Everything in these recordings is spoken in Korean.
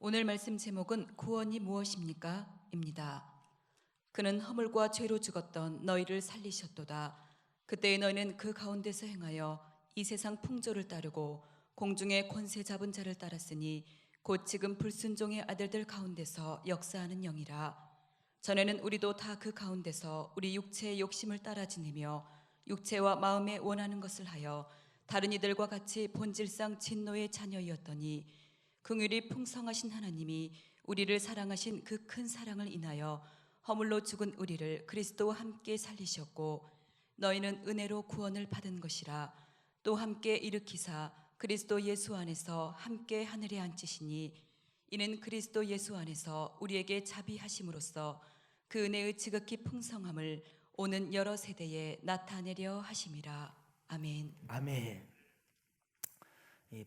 오늘 말씀 제목은 구원이 무엇입니까? 입니다. 그는 허물과 죄로 죽었던 너희를 살리셨도다. 그때의 너희는 그 가운데서 행하여 이 세상 풍조를 따르고 공중의 권세 잡은 자를 따랐으니 곧 지금 불순종의 아들들 가운데서 역사하는 영이라. 전에는 우리도 다 그 가운데서 우리 육체의 욕심을 따라 지내며 육체와 마음에 원하는 것을 하여 다른 이들과 같이 본질상 진노의 자녀이었더니 긍휼이 풍성하신 하나님이 우리를 사랑하신 그 큰 사랑을 인하여 허물로 죽은 우리를 그리스도와 함께 살리셨고 너희는 은혜로 구원을 받은 것이라. 또 함께 일으키사 그리스도 예수 안에서 함께 하늘에 앉히시니 이는 그리스도 예수 안에서 우리에게 자비하심으로써 그 은혜의 지극히 풍성함을 오는 여러 세대에 나타내려 하심이라. 아멘. 아멘.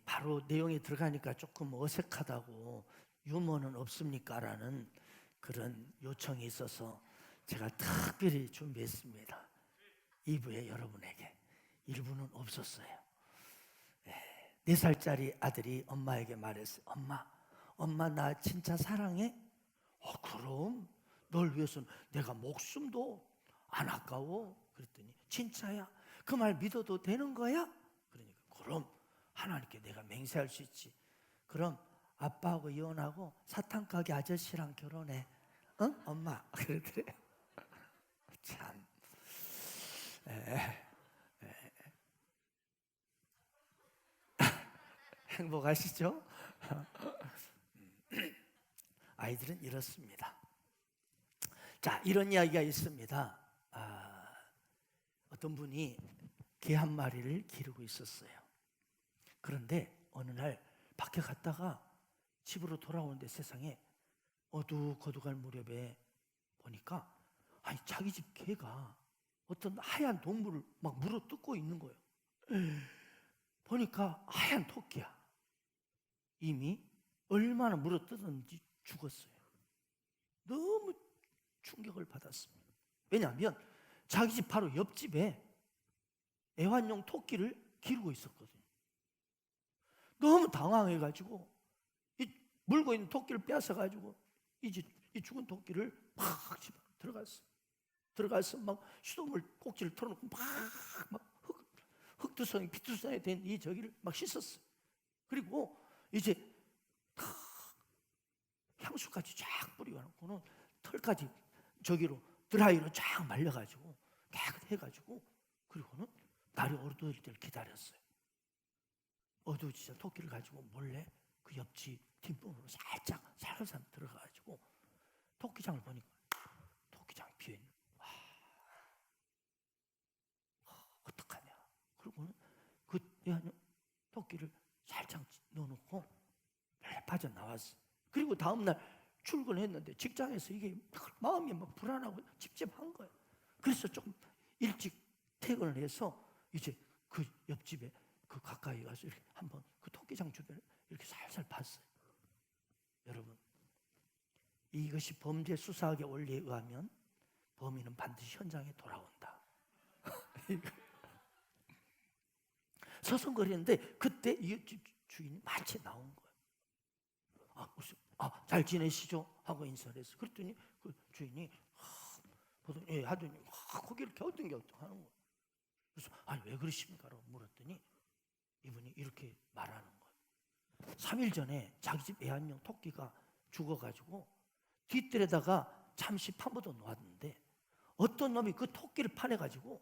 바로 내용에 들어가니까 조금 어색하다고 유머는 없습니까? 라는 그런 요청이 있어서 제가 특별히 준비했습니다. 2부에 여러분에게 1부는 없었어요. 4살짜리 아들이 엄마에게 말했어요. 엄마 나 진짜 사랑해? 그럼 널 위해서는 내가 목숨도 안 아까워. 그랬더니 진짜야? 그 말 믿어도 되는 거야? 그러니까 그럼 하나님께 내가 맹세할 수 있지. 그럼 아빠하고 이혼하고 사탕 가게 아저씨랑 결혼해. 응? 엄마 그러더래요. 참 행복하시죠? 아이들은 이렇습니다. 자, 이런 이야기가 있습니다. 어떤 분이 개 한 마리를 기르고 있었어요. 그런데 어느 날 밖에 갔다가 집으로 돌아오는데 세상에 어둑어둑할 무렵에 보니까 자기 집 개가 어떤 하얀 동물을 막 물어뜯고 있는 거예요. 보니까 하얀 토끼야. 이미 얼마나 물어뜯었는지 죽었어요. 너무 충격을 받았습니다. 왜냐하면 자기 집 바로 옆집에 애완용 토끼를 기르고 있었거든요. 너무 당황해가지고 이 물고 있는 토끼를 뺏어가지고 이 죽은 토끼를 막 집에 들어가서 막 수돗물 꼭지를 털어놓고 막 흙투성이 피투성이 된 이 저기를 막 씻었어요. 그리고 이제 향수까지 쫙 뿌려놓고는 털까지 저기로 드라이로 쫙 말려가지고 깨끗해가지고 그리고는 날이 어두워질 때를 기다렸어요. 어두워지자 토끼를 가지고 몰래 그 옆집 뒷부분으로 살살 들어가가지고 토끼장을 보니까 토끼장이 비어있는. 어떡하냐. 그리고는 그 토끼를 살짝 넣어놓고 빠져나왔어. 그리고 다음날 출근했는데 직장에서 이게 마음이 막 불안하고 찝찝한 거예요. 그래서 조금 일찍 퇴근을 해서 이제 그 옆집에 그 가까이 가서 이렇게 한번 그 토끼장 주변을 이렇게 살살 봤어요. 여러분, 이것이 범죄 수사학의 원리에 의하면 범인은 반드시 현장에 돌아온다. 서성거리는데 그때 이 옆집 주인이 마치 나온 거예요. 잘 지내시죠? 하고 인사를 했어요. 그랬더니 그 주인이 보더니 하더니 거기를 갸우뚱 하는 거예요. 그래서 왜 그러십니까? 라고 물었더니 이분이 이렇게 말하는 거예요. 3일 전에 자기 집 애완용 토끼가 죽어가지고 뒷뜰에다가 잠시 파묻어 놓았는데 어떤 놈이 그 토끼를 파내가지고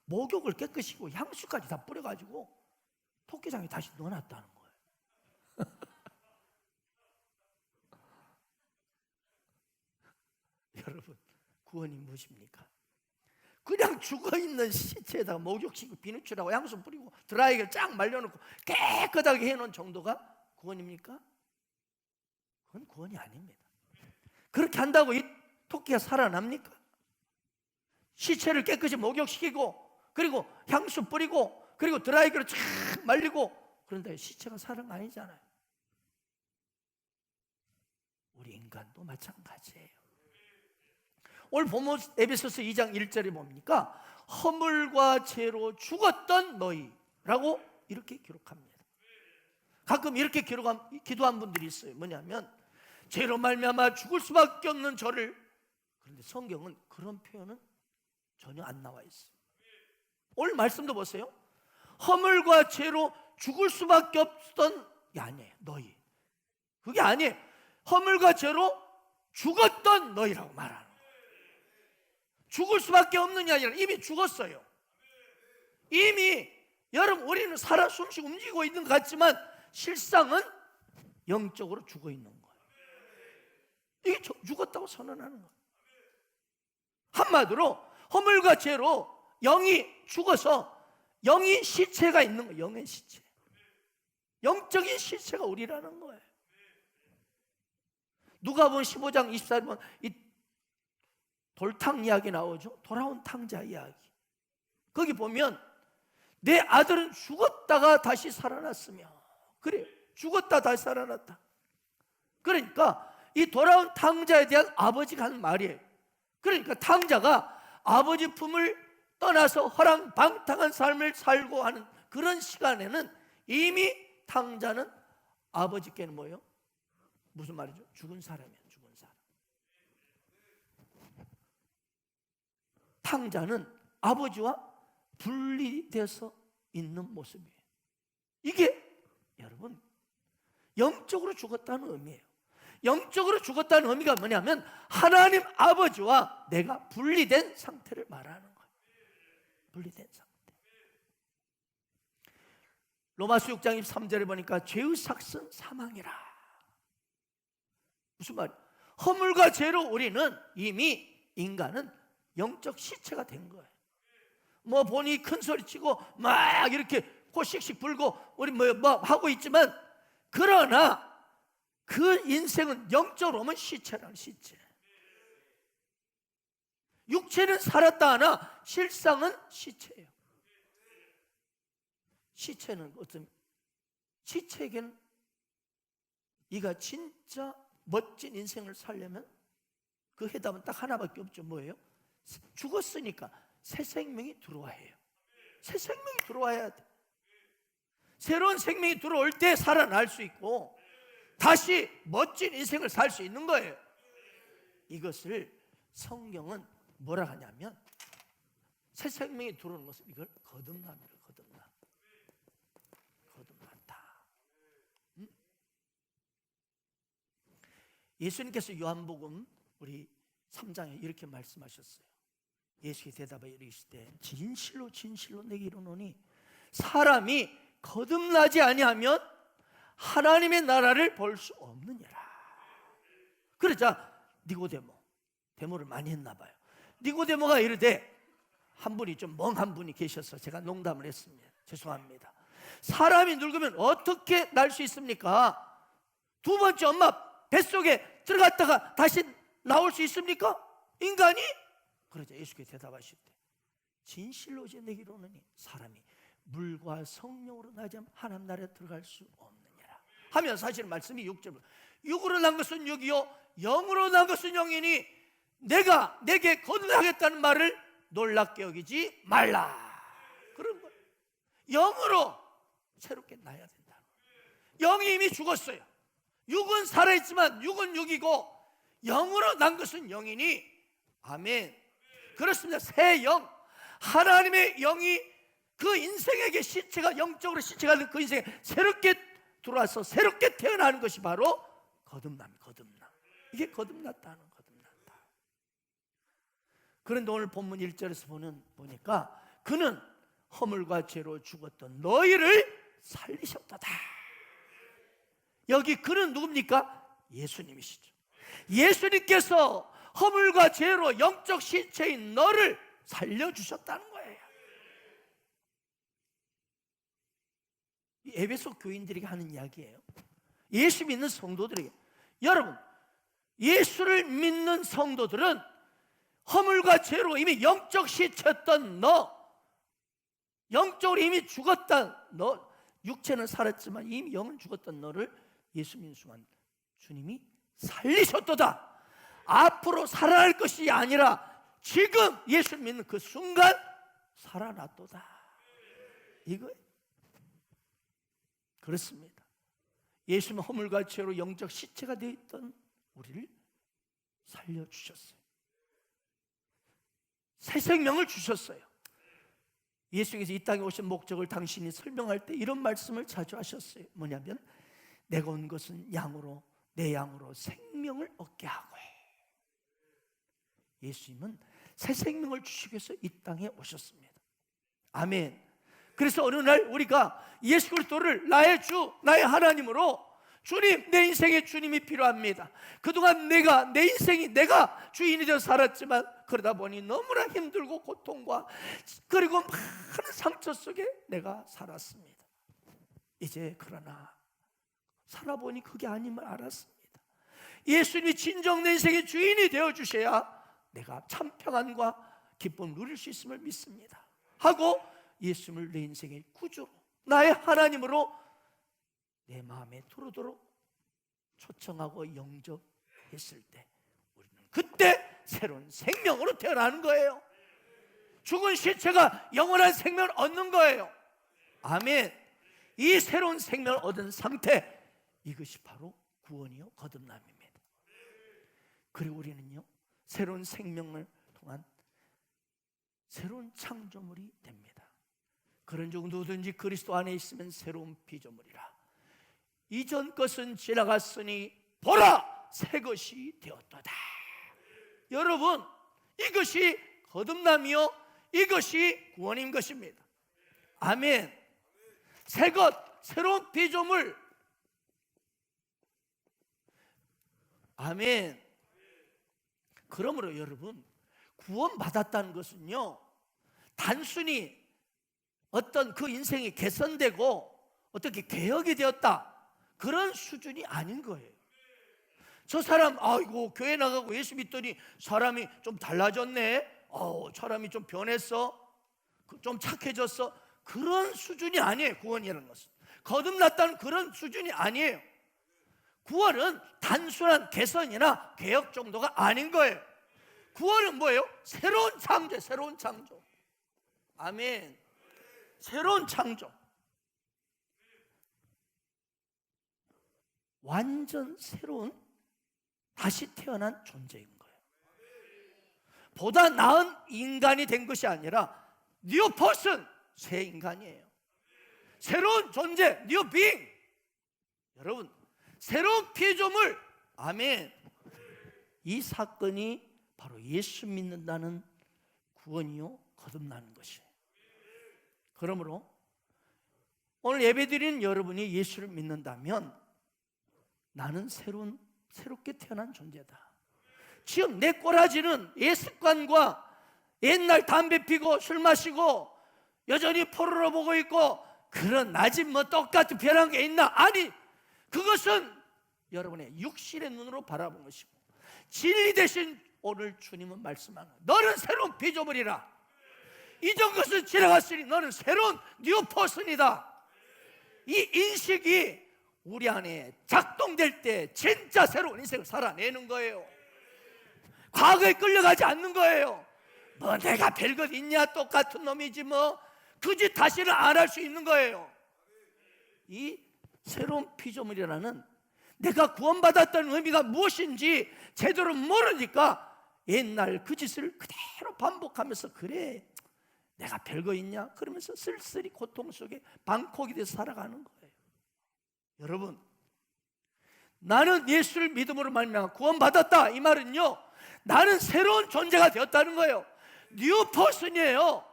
목욕을 깨끗이 하고 향수까지 다 뿌려가지고 토끼장에 다시 넣어놨다는 거예요. 여러분, 구원이 무엇입니까? 그냥 죽어있는 시체에다가 목욕시키고 비누칠하고 향수 뿌리고 드라이기를 쫙 말려놓고 깨끗하게 해놓은 정도가 구원입니까? 그건 구원이 아닙니다. 그렇게 한다고 이 토끼가 살아납니까? 시체를 깨끗이 목욕시키고 그리고 향수 뿌리고 그리고 드라이기로 쫙 말리고 그런데 시체가 살은 거 아니잖아요. 우리 인간도 마찬가지예요. 오늘 본문 에베소서 2장 1절에 뭡니까? 허물과 죄로 죽었던 너희라고 이렇게 기록합니다. 가끔 이렇게 기도한 분들이 있어요. 뭐냐면 죄로 말미암아 죽을 수밖에 없는 저를. 그런데 성경은 그런 표현은 전혀 안 나와 있어요. 오늘 말씀도 보세요. 허물과 죄로 죽을 수밖에 없던 게 아니에요. 너희. 그게 아니에요. 허물과 죄로 죽었던 너희라고 말하는 거예요. 죽을 수밖에 없는 게 아니라 이미 죽었어요. 이미 여러분, 우리는 살아 숨쉬고 움직이고 있는 것 같지만 실상은 영적으로 죽어 있는 거예요. 이게 죽었다고 선언하는 거예요. 한마디로 허물과 죄로 영이 죽어서 영이 시체가 있는 거예요. 영의 시체. 영적인 시체가 우리라는 거예요. 누가복음 15장 24절 이 돌탕 이야기 나오죠. 돌아온 탕자 이야기. 거기 보면 내 아들은 죽었다가 다시 살아났으며, 그래, 죽었다 다시 살아났다. 그러니까 이 돌아온 탕자에 대한 아버지가 하는 말이에요. 그러니까 탕자가 아버지 품을 떠나서 허랑방탕한 삶을 살고 하는 그런 시간에는 이미 탕자는 아버지께는 뭐예요? 무슨 말이죠? 죽은 사람이에요. 죽은 사람. 탕자는 아버지와 분리돼서 있는 모습이에요. 이게 여러분 영적으로 죽었다는 의미예요. 영적으로 죽었다는 의미가 뭐냐면 하나님 아버지와 내가 분리된 상태를 말하는 거예요. 분리된 상태. 로마서 6장 23절에 보니까 죄의 삭은 사망이라. 무슨 말이에요? 허물과 죄로 우리는 이미 인간은 영적 시체가 된 거예요. 뭐 보니 큰 소리 치고 막 이렇게 코 씩씩 불고 우리 뭐 하고 있지만, 그러나 그 인생은 영적으로 보면 시체라는 시체. 육체는 살았다 하나 실상은 시체예요. 시체는 어떤, 시체에게는 이가 진짜 멋진 인생을 살려면 그 해답은 딱 하나밖에 없죠. 뭐예요? 죽었으니까 새 생명이 들어와야 해요. 새 생명이 들어와야 돼. 새로운 생명이 들어올 때 살아날 수 있고 다시 멋진 인생을 살 수 있는 거예요. 이것을 성경은 뭐라 하냐면 새 생명이 들어오는 것을 이걸 거듭남이라고. 거듭난다. 예수님께서 요한복음 우리 3장에 이렇게 말씀하셨어요. 예수께 대답하여 이르시되 진실로 진실로 내게 이르노니 사람이 거듭나지 아니하면 하나님의 나라를 볼 수 없느니라. 그러자 데모를 많이 했나 봐요. 니고데모가 이르되, 한 분이 좀 멍한 분이 계셔서 제가 농담을 했습니다. 죄송합니다. 사람이 늙으면 어떻게 날 수 있습니까? 두 번째 엄마 뱃속에 들어갔다가 다시 나올 수 있습니까? 인간이? 그러자 예수께서 대답하시되 진실로 내게 이르노니 사람이 물과 성령으로 나지 않으면 하나님 나라에 들어갈 수 없느니라 하면, 사실 말씀이 6절 육으로 난 것은 육이요 영으로 난 것은 영이니 내가 내게 거듭나겠다는 말을 놀랍게 여기지 말라. 그런 거예요. 영으로 새롭게 나야 된다. 영이 이미 죽었어요. 육은 살아있지만 육은 육이고 영으로 난 것은 영이니, 아멘. 그렇습니다. 새 영, 하나님의 영이 그 인생에게 시체가, 영적으로 시체가 된 그 인생에 새롭게 들어와서 새롭게 태어나는 것이 바로 거듭남. 이게 거듭났다는, 거듭났다. 그런데 오늘 본문 1절에서 보니까 그는 허물과 죄로 죽었던 너희를 살리셨도다. 여기 그는 누굽니까? 예수님이시죠. 예수님께서 허물과 죄로 영적 시체인 너를 살려주셨다는 거예요. 에베소 교인들에게 하는 이야기예요. 예수 믿는 성도들에게. 여러분, 예수를 믿는 성도들은 허물과 죄로 이미 영적 시체였던 너, 영적으로 이미 죽었다 너, 육체는 살았지만 이미 영은 죽었던 너를 예수 믿는 순간 주님이 살리셨도다. 앞으로 살아날 것이 아니라 지금 예수 믿는 그 순간 살아났도다. 이거예요. 그렇습니다. 예수는 허물과 죄로 영적 시체가 되어 있던 우리를 살려주셨어요. 새 생명을 주셨어요. 예수님께서 이 땅에 오신 목적을 당신이 설명할 때 이런 말씀을 자주 하셨어요. 뭐냐면 내가 온 것은 양으로 내 양으로 생명을 얻게 하고 해. 예수님은 새 생명을 주시기 위해서 이 땅에 오셨습니다. 아멘. 그래서 어느 날 우리가 예수 그리스도를 나의 주, 나의 하나님으로 주님, 내 인생에 주님이 필요합니다. 그동안 내 인생이 내가 주인이 되어 살았지만 그러다 보니 너무나 힘들고 고통과 그리고 많은 상처 속에 내가 살았습니다. 이제 그러나 살아보니 그게 아님을 알았습니다. 예수님이 진정 내 인생의 주인이 되어주셔야 내가 참 평안과 기쁨을 누릴 수 있음을 믿습니다 하고 예수님을 내 인생의 구주로 나의 하나님으로 내 마음에 들어오도록 초청하고 영접했을 때 우리는 그때 새로운 생명으로 태어나는 거예요. 죽은 시체가 영원한 생명을 얻는 거예요. 아멘. 이 새로운 생명을 얻은 상태, 이것이 바로 구원이요 거듭남입니다. 그리고 우리는요 새로운 생명을 통한 새로운 창조물이 됩니다. 그런 중 누구든지 그리스도 안에 있으면 새로운 피조물이라. 이전 것은 지나갔으니 보라 새 것이 되었도다. 여러분, 이것이 거듭남이요 이것이 구원인 것입니다. 아멘. 새 것, 새로운 피조물. 아멘. 그러므로 여러분, 구원받았다는 것은요 단순히 어떤 그 인생이 개선되고 어떻게 개혁이 되었다 그런 수준이 아닌 거예요. 저 사람 아이고 교회 나가고 예수 믿더니 사람이 좀 달라졌네, 사람이 좀 변했어, 좀 착해졌어, 그런 수준이 아니에요. 구원이라는 것은 거듭났다는 그런 수준이 아니에요. 구원은 단순한 개선이나 개혁 정도가 아닌 거예요. 구원은 뭐예요? 새로운 창조, 새로운 창조. 아멘. 새로운 창조. 완전 새로운 다시 태어난 존재인 거예요. 보다 나은 인간이 된 것이 아니라 뉴 퍼슨, 새 인간이에요. 새로운 존재, 뉴 빙. 여러분, 새로운 피조물. 아멘. 이 사건이 바로 예수 믿는다는 구원이요 거듭나는 것이에요. 그러므로 오늘 예배드리는 여러분이 예수를 믿는다면 나는 새롭게 태어난 존재다. 지금 내 꼬라지는 옛 습관과 옛날 담배 피고 술 마시고 여전히 포로로 보고 있고 그런 나집 뭐 똑같은 변한 게 있나? 아니, 그것은 여러분의 육신의 눈으로 바라본 것이고 진리 대신 오늘 주님은 말씀하는 너는 새로운 피조물이라. 이전 것은 지나갔으니 너는 새로운 뉴 퍼슨이다. 이 인식이 우리 안에 작동될 때 진짜 새로운 인생을 살아내는 거예요. 과거에 끌려가지 않는 거예요. 뭐 내가 별것 있냐, 똑같은 놈이지 뭐, 그 짓 다시는 안 할 수 있는 거예요. 이 새로운 피조물이라는 내가 구원받았다는 의미가 무엇인지 제대로 모르니까 옛날 그 짓을 그대로 반복하면서 그래 내가 별거 있냐 그러면서 쓸쓸히 고통 속에 방콕이 돼서 살아가는 거예요. 여러분, 나는 예수를 믿음으로 말미암아 구원받았다 이 말은요 나는 새로운 존재가 되었다는 거예요. 뉴 퍼슨이에요.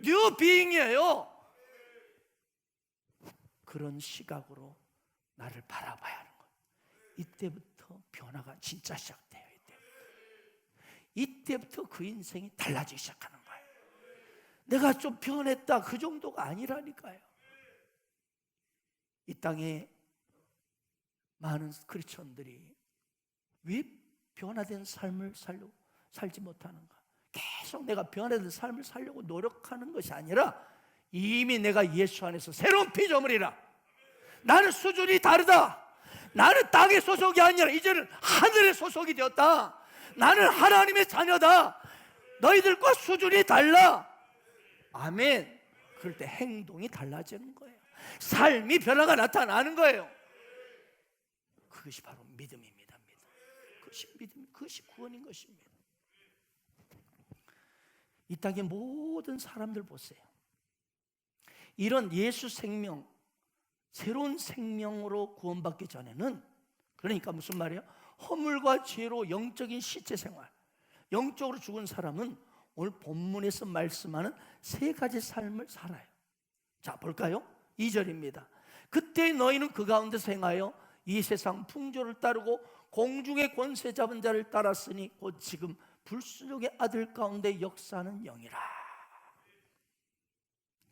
뉴 비잉이에요. 그런 시각으로 나를 바라봐야 하는 거예요. 이때부터 변화가 진짜 시작돼요. 이때부터 그 인생이 달라지기 시작하는 거예요. 내가 좀 변했다 그 정도가 아니라니까요. 이 땅에 많은 크리스천들이 왜 변화된 삶을 살지 못하는가? 계속 내가 변화된 삶을 살려고 노력하는 것이 아니라 이미 내가 예수 안에서 새로운 피조물이라. 나는 수준이 다르다. 나는 땅의 소속이 아니라 이제는 하늘의 소속이 되었다. 나는 하나님의 자녀다. 너희들과 수준이 달라. 아멘. 그럴 때 행동이 달라지는 거예요. 삶이 변화가 나타나는 거예요. 그것이 바로 믿음입니다. 믿음. 그것이 믿음, 그것이 구원인 것입니다. 이 땅의 모든 사람들 보세요. 이런 예수 생명, 새로운 생명으로 구원받기 전에는, 그러니까 무슨 말이에요? 허물과 죄로 영적인 시체 생활, 영적으로 죽은 사람은 오늘 본문에서 말씀하는 세 가지 삶을 살아요. 자, 볼까요? 2절입니다. 그때 너희는 그 가운데서 행하여 이 세상 풍조를 따르고 공중의 권세 잡은 자를 따랐으니 곧 지금 불순종의 아들 가운데 역사하는 영이라.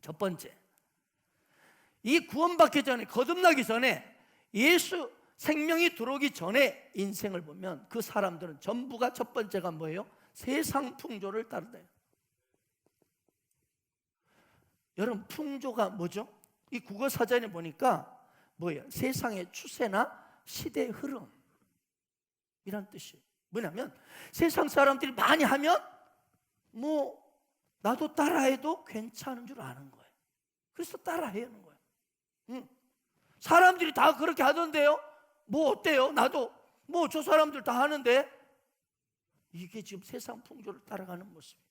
첫 번째, 이 구원받기 전에, 거듭나기 전에, 예수 생명이 들어오기 전에 인생을 보면 그 사람들은 전부가, 첫 번째가 뭐예요? 세상 풍조를 따르대요. 여러분, 풍조가 뭐죠? 이 국어사전에 보니까 뭐예요? 세상의 추세나 시대의 흐름 이란 뜻이에요. 뭐냐면 세상 사람들이 많이 하면 뭐 나도 따라해도 괜찮은 줄 아는 거예요. 그래서 따라해야 하는 거예요. 사람들이 다 그렇게 하던데요, 뭐 어때요? 나도 뭐 저 사람들 다 하는데. 이게 지금 세상 풍조를 따라가는 모습이에요.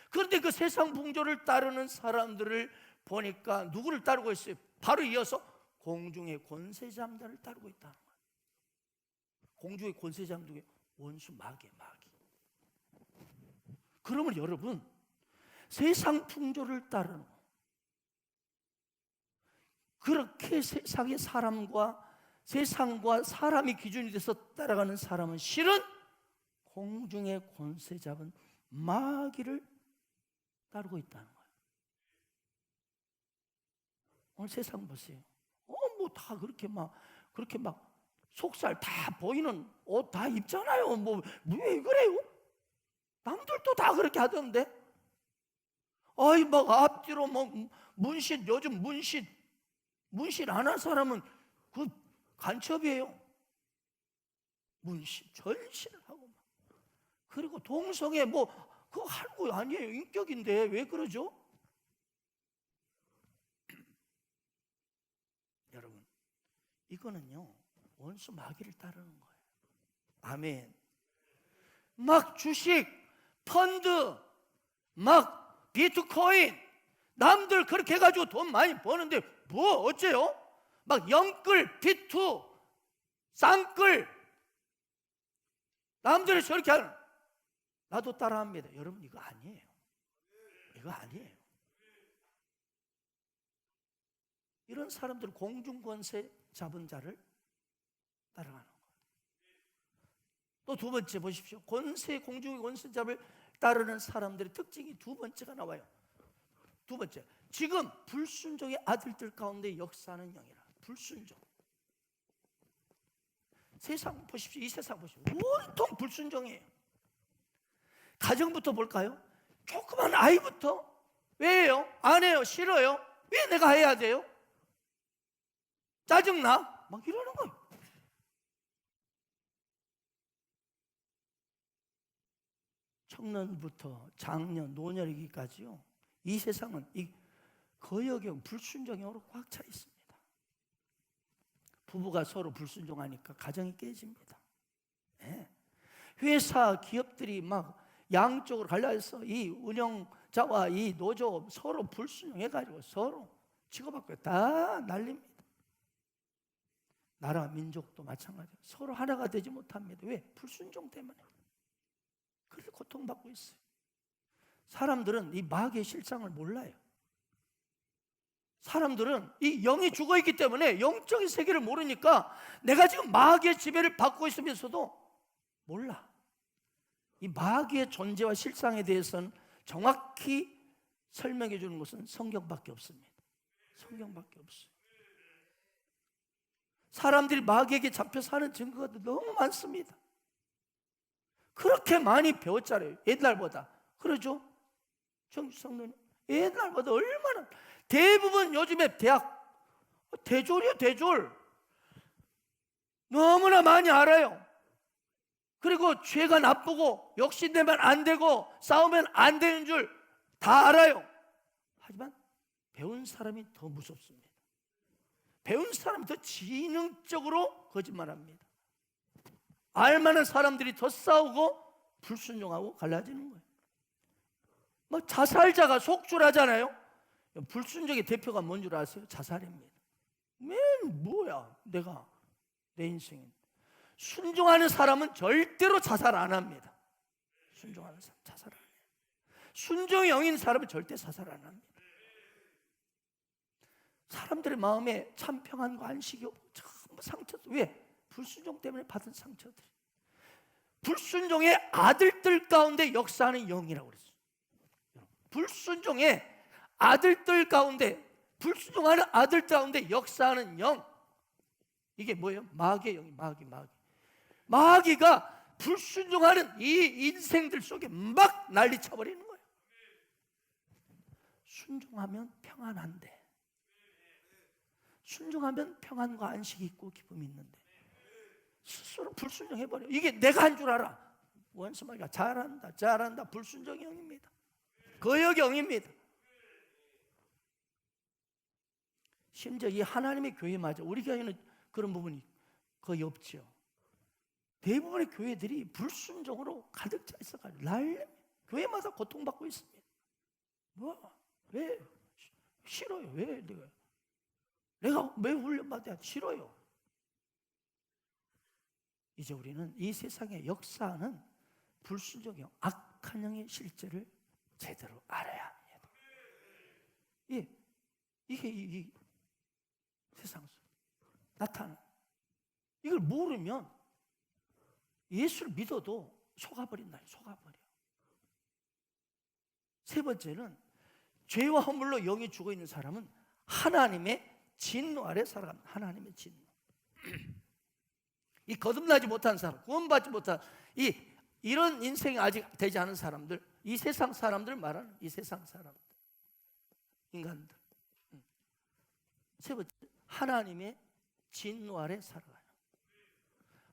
그런데 그 세상 풍조를 따르는 사람들을 보니까 누구를 따르고 있어요? 바로 이어서 공중의 권세자들을 따르고 있다는 거예요. 공중의 권세자들이 원수 마귀. 그러면 여러분, 세상 풍조를 따르는 거, 그렇게 세상의 세상과 사람이 기준이 돼서 따라가는 사람은 실은 공중의 권세 잡은 마귀를 따르고 있다는 거예요. 오늘 세상 보세요. 뭐 다 그렇게 막 속살 다 보이는 옷 다 입잖아요. 뭐 왜 그래요? 남들도 다 그렇게 하던데. 막 앞뒤로 문신, 요즘 문신 안 한 사람은 그 간첩이에요. 문신, 전신을 하고 막. 그리고 동성애 그거 할 거 아니에요. 인격인데 왜 그러죠? 여러분, 이거는요 원수 마귀를 따르는 거예요. 아멘. 막 주식, 펀드, 막 비트코인, 남들 그렇게 해가지고 돈 많이 버는데 뭐 어째요? 막 영끌, 비투, 쌍끌, 남들이 저렇게 하는, 나도 따라합니다. 여러분, 이거 아니에요. 이거 아니에요. 이런 사람들은 공중권세 잡은 자를 따라가는 거예요. 또 두 번째 보십시오. 공중의 권세 잡을 따르는 사람들의 특징이 두 번째가 나와요. 두 번째, 지금 불순종의 아들들 가운데 역사하는 영이라. 불순종. 세상 보십시오. 이 세상 보십시오. 온통 불순종이에요. 가정부터 볼까요? 조그만 아이부터 왜요? 안 해요? 싫어요? 왜 내가 해야 돼요? 짜증나? 막 이러는 거예요. 청년부터 장년, 노년이기까지요, 이 세상은 이 거역형, 불순종형으로 꽉 차 있습니다. 부부가 서로 불순종하니까 가정이 깨집니다. 네. 회사, 기업들이 막 양쪽으로 갈라서 이 운영자와 이 노조 서로 불순종해가지고 서로 치고받고 다 날립니다. 나라, 민족도 마찬가지예요. 서로 하나가 되지 못합니다. 왜? 불순종 때문에. 그래서 고통받고 있어요. 사람들은 이 마귀의 실상을 몰라요. 사람들은 이 영이 죽어있기 때문에 영적인 세계를 모르니까 내가 지금 마귀의 지배를 받고 있으면서도 몰라. 이 마귀의 존재와 실상에 대해서는 정확히 설명해 주는 것은 성경밖에 없습니다. 성경밖에 없어요. 사람들이 마귀에게 잡혀 사는 증거가 너무 많습니다. 그렇게 많이 배웠잖아요. 옛날보다. 그러죠? 성도님, 옛날보다 얼마나. 대부분 요즘에 대학 대졸이요, 대졸. 너무나 많이 알아요. 그리고 죄가 나쁘고 욕심내면 안 되고 싸우면 안 되는 줄 다 알아요. 하지만 배운 사람이 더 무섭습니다. 배운 사람이 더 지능적으로 거짓말합니다. 알만한 사람들이 더 싸우고 불순종하고 갈라지는 거예요. 뭐 자살자가 속출하잖아요. 불순종의 대표가 뭔 줄 아세요? 자살입니다. 맨 뭐야 내 인생은. 순종하는 사람은 절대로 자살 안 합니다. 순종하는 사람 자살 안 해요. 순종의 영인 사람은 절대 자살 안 합니다. 사람들의 마음에 참 평안과 안식이 없고 전부 상처들. 왜? 불순종 때문에 받은 상처들. 불순종의 아들들 가운데 역사하는 영이라고 그랬어요. 불순종의 아들들 가운데, 불순종하는 아들들 가운데 역사하는 영, 이게 뭐예요? 마귀의 영이. 마귀가 불순종하는 이 인생들 속에 막 난리 쳐버리는 거예요. 순종하면 평안한데, 순종하면 평안과 안식이 있고 기쁨이 있는데 스스로 불순종해버려요. 이게 내가 한 줄 알아. 원수마귀가 잘한다. 불순종의 영입니다. 거역의 영입니다. 심지어 이 하나님의 교회마저, 우리 교회는 그런 부분이 거의 없죠. 대부분의 교회들이 불순종으로 가득 차 있어가지고 난리, 교회마다 고통받고 있습니다. 왜? 싫어요. 왜 내가 왜 훈련받아야 싫어요. 이제 우리는 이 세상의 역사하는 불순종의 악한 영의 실제를 제대로 알아야 합니다. 이게 이 세상에서 나타나는, 이걸 모르면 예수를 믿어도 속아버린다. 속아버려. 세 번째는, 죄와 허물로 영이 죽어있는 사람은 하나님의 진노 아래 살아갑니다. 하나님의 진노. 이 거듭나지 못한 사람, 구원받지 못한 이런 인생이 아직 되지 않은 사람들, 이 세상 사람들 말하는 이 세상 사람들, 인간들. 세 번째, 하나님의 진노 아래 살아가요.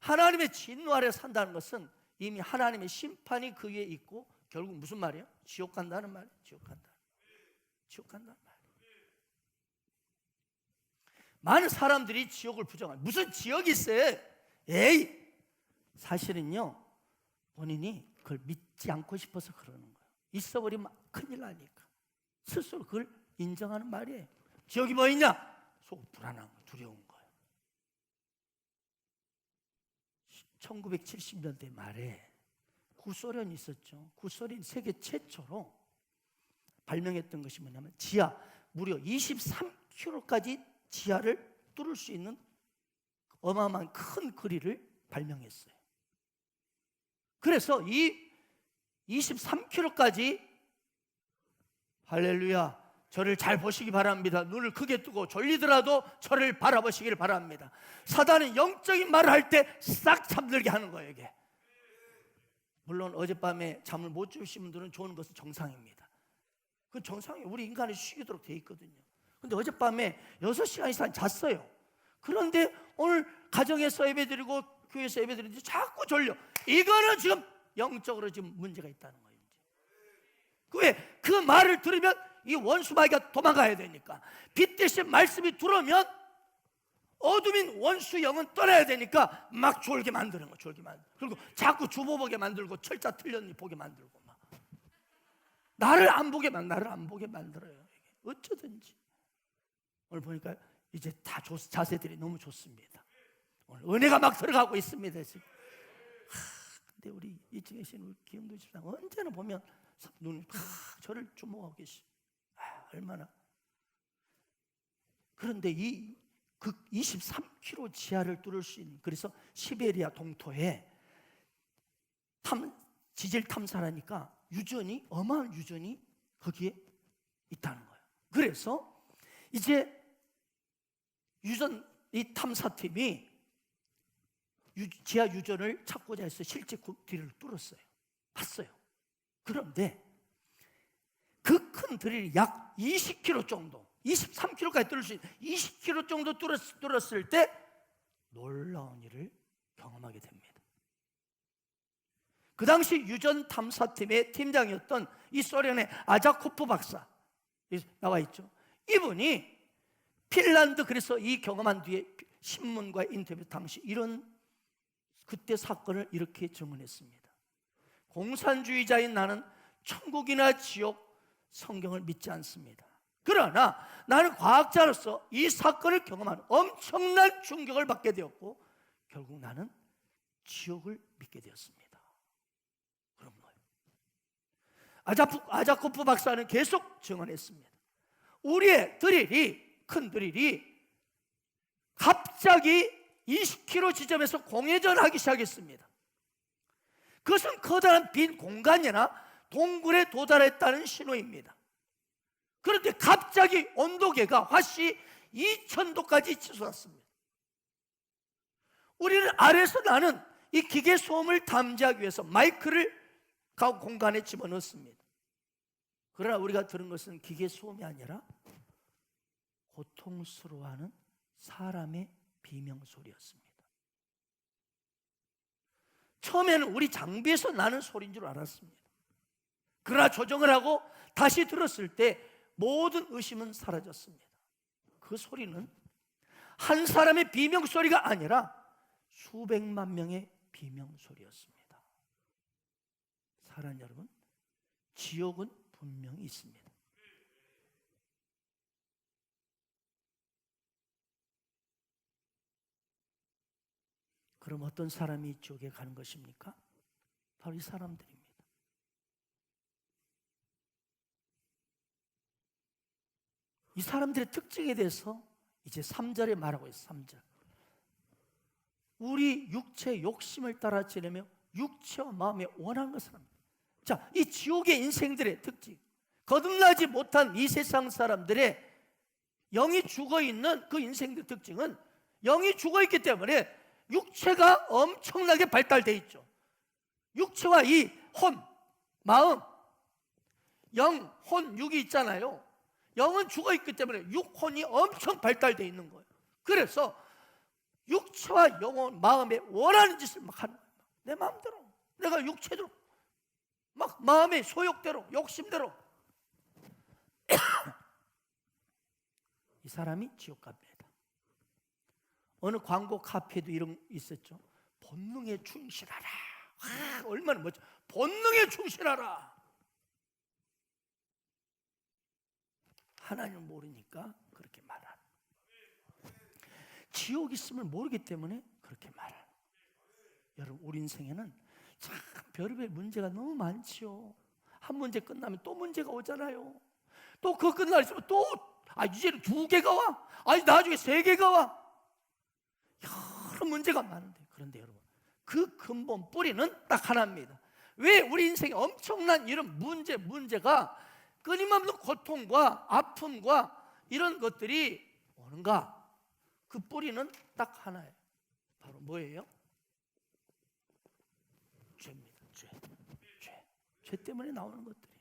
하나님의 진노 아래 산다는 것은 이미 하나님의 심판이 그 위에 있고, 결국 무슨 말이에요? 지옥 간다는 말이에요. 지옥 간다는 말이에요. 많은 사람들이 지옥을 부정합니다. 무슨 지옥이 있어요? 사실은요, 본인이 그걸 믿지 않고 싶어서 그러는 거예요. 있어버리면 큰일 나니까 스스로 그걸 인정하는 말이에요. 지옥이 뭐 있냐? 속 불안한 거, 두려운 거예요. 1970년대 말에 구소련이 있었죠. 구소련이 세계 최초로 발명했던 것이 뭐냐면, 지하 무려 23km까지 지하를 뚫을 수 있는 어마어마한 큰 거리를 발명했어요. 그래서 이 23km까지, 할렐루야, 저를 잘 보시기 바랍니다. 눈을 크게 뜨고 졸리더라도 저를 바라보시길 바랍니다. 사단은 영적인 말을 할 때 싹 잠들게 하는 거예요. 이게 물론 어젯밤에 잠을 못 주신 분들은 좋은 것은 정상입니다. 그건 정상이에요. 우리 인간이 쉬도록 돼 있거든요. 근데 어젯밤에 6시간 이상 잤어요. 그런데 오늘 가정에서 예배드리고 교회에서 예배드리는데 자꾸 졸려. 이거는 지금 영적으로 지금 문제가 있다는 거예요. 왜? 그 말을 들으면 이 원수마귀가 도망가야 되니까, 빛 대신 말씀이 들어오면 어둠인 원수 영은 떠나야 되니까 막 졸게 만드는 거, 졸게 만들고, 그리고 자꾸 주보 보게 만들고, 철자 틀렸니 보게 만들고, 막 나를 안 보게 만들어요. 어쩌든지. 오늘 보니까 이제 다 자세들이 너무 좋습니다. 오늘 은혜가 막 들어가고 있습니다 지금. 근데 우리 이층에 계신 우리 기영도 집사님 언제나 보면 눈이 저를 주목하고 계시. 얼마나. 그런데 그 23km 지하를 뚫을 수 있는, 그래서 시베리아 동토에 지질 탐사라니까 어마어마한 유전이 거기에 있다는 거예요. 그래서 이제 이 탐사팀이 지하 유전을 찾고자 해서 실제 그 드릴을 뚫었어요. 봤어요. 그런데 그 큰 드릴이 약 20km 정도, 23km까지 뚫을 수 있는 20km 정도 뚫었을 때 놀라운 일을 경험하게 됩니다. 그 당시 유전 탐사팀의 팀장이었던 이 소련의 아자코프 박사 나와 있죠. 이분이 핀란드, 그래서 이 경험한 뒤에 신문과 인터뷰 당시 이런 그때 사건을 이렇게 증언했습니다. 공산주의자인 나는 천국이나 지옥, 성경을 믿지 않습니다. 그러나 나는 과학자로서 이 사건을 경험한 엄청난 충격을 받게 되었고 결국 나는 지옥을 믿게 되었습니다. 그런 거예요. 아자코프 박사는 계속 증언했습니다. 우리의 큰 드릴이 갑자기 20km 지점에서 공회전하기 시작했습니다. 그것은 커다란 빈 공간이나 동굴에 도달했다는 신호입니다. 그런데 갑자기 온도계가 화씨 2000도까지 치솟았습니다. 우리는 아래에서 나는 이 기계 소음을 담지하기 위해서 마이크를 공간에 집어넣습니다. 그러나 우리가 들은 것은 기계 소음이 아니라 고통스러워하는 사람의 비명소리였습니다. 처음에는 우리 장비에서 나는 소리인 줄 알았습니다. 그러나 조정을 하고 다시 들었을 때 모든 의심은 사라졌습니다. 그 소리는 한 사람의 비명소리가 아니라 수백만 명의 비명소리였습니다. 사랑하는 여러분, 지옥은 분명히 있습니다. 그럼 어떤 사람이 지옥에 가는 것입니까? 바로 이 사람들입니다. 이 사람들의 특징에 대해서 이제 3절에 말하고 있어요. 3절. 우리 육체의 욕심을 따라 지내며 육체와 마음에 원하는 것을 합니다. 자, 이 지옥의 인생들의 특징, 거듭나지 못한 이 세상 사람들의 영이 죽어있는 그 인생들 특징은 영이 죽어있기 때문에 육체가 엄청나게 발달되어 있죠. 육체와 이 혼, 마음, 영, 혼, 육이 있잖아요. 영은 죽어있기 때문에 육혼이 엄청 발달되어 있는 거예요. 그래서 육체와 영혼, 마음에 원하는 짓을 막 하는 거예요. 내 마음대로, 내가 육체대로, 막 마음의 소욕대로, 욕심대로. 이 사람이 지옥 갑니다. 어느 광고 카페에도 이런 있었죠. 본능에 충실하라. 와, 얼마나 멋져. 본능에 충실하라. 하나님을 모르니까 그렇게 말하는. 지옥 있음을 모르기 때문에 그렇게 말하는. 여러분, 우리 인생에는 참 별의별 문제가 너무 많지요. 한 문제 끝나면 또 문제가 오잖아요. 또 그거 끝날 있으면 또 이제는 2개가 와. 나중에 3개가 와. 여러 문제가 많은데, 그런데 여러분, 그 근본 뿌리는 딱 하나입니다. 왜 우리 인생에 엄청난 이런 문제가 끊임없는 고통과 아픔과 이런 것들이 오는가? 그 뿌리는 딱 하나예요. 바로 뭐예요? 죄입니다. 죄 때문에 나오는 것들이.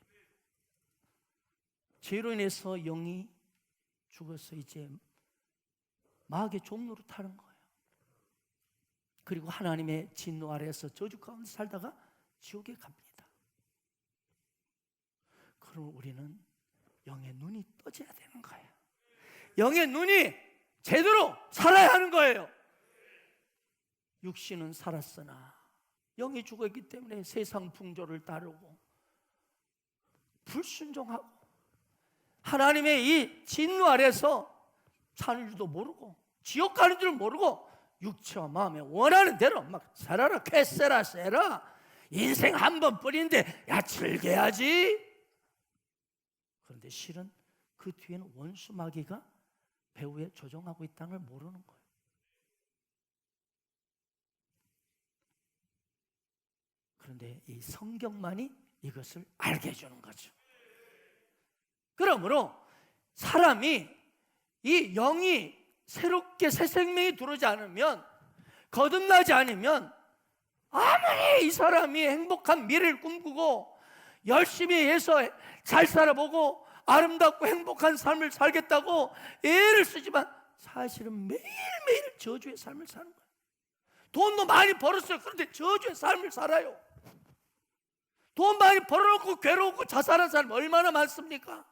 죄로 인해서 영이 죽어서 이제 마귀의 종로로 타는 거예요. 그리고 하나님의 진노 아래에서 저주 가운데 살다가 지옥에 갑니다. 그럼 우리는 영의 눈이 떠져야 되는 거예요. 영의 눈이 제대로 살아야 하는 거예요. 육신은 살았으나 영이 죽어있기 때문에 세상 풍조를 따르고 불순종하고 하나님의 이 진노 아래에서 사는 줄도 모르고 지옥 가는 줄 모르고 육체와 마음에 원하는 대로 막 살아라. 캐세라 세라. 인생 한 번뿐인데 즐겨야지. 그런데 실은 그 뒤에는 원수 마귀가 배후에 조종하고 있다는 걸 모르는 거예요. 그런데 이 성경만이 이것을 알게 해주는 거죠. 그러므로 사람이 이 영이 새롭게 새 생명이 들어오지 않으면, 거듭나지 않으면 아무리 이 사람이 행복한 미래를 꿈꾸고 열심히 해서 잘 살아보고 아름답고 행복한 삶을 살겠다고 애를 쓰지만 사실은 매일매일 저주의 삶을 사는 거예요. 돈도 많이 벌었어요. 그런데 저주의 삶을 살아요. 돈 많이 벌어놓고 괴롭고 자살한 사람 얼마나 많습니까?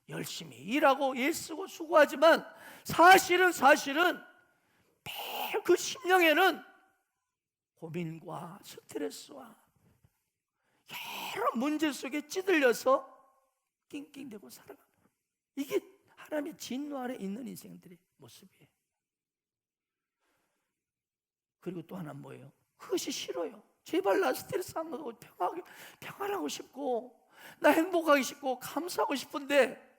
열심히 일하고 애쓰고 수고하지만 사실은 그 심령에는 고민과 스트레스와 여러 문제 속에 찌들려서 낑낑대고 살아가는, 이게 하나님의 진노 아래 있는 인생들의 모습이에요. 그리고 또 하나 뭐예요? 그것이 싫어요. 제발 나 스트레스 안 받고 평안하고 싶고 나 행복하기 싶고 감사하고 싶은데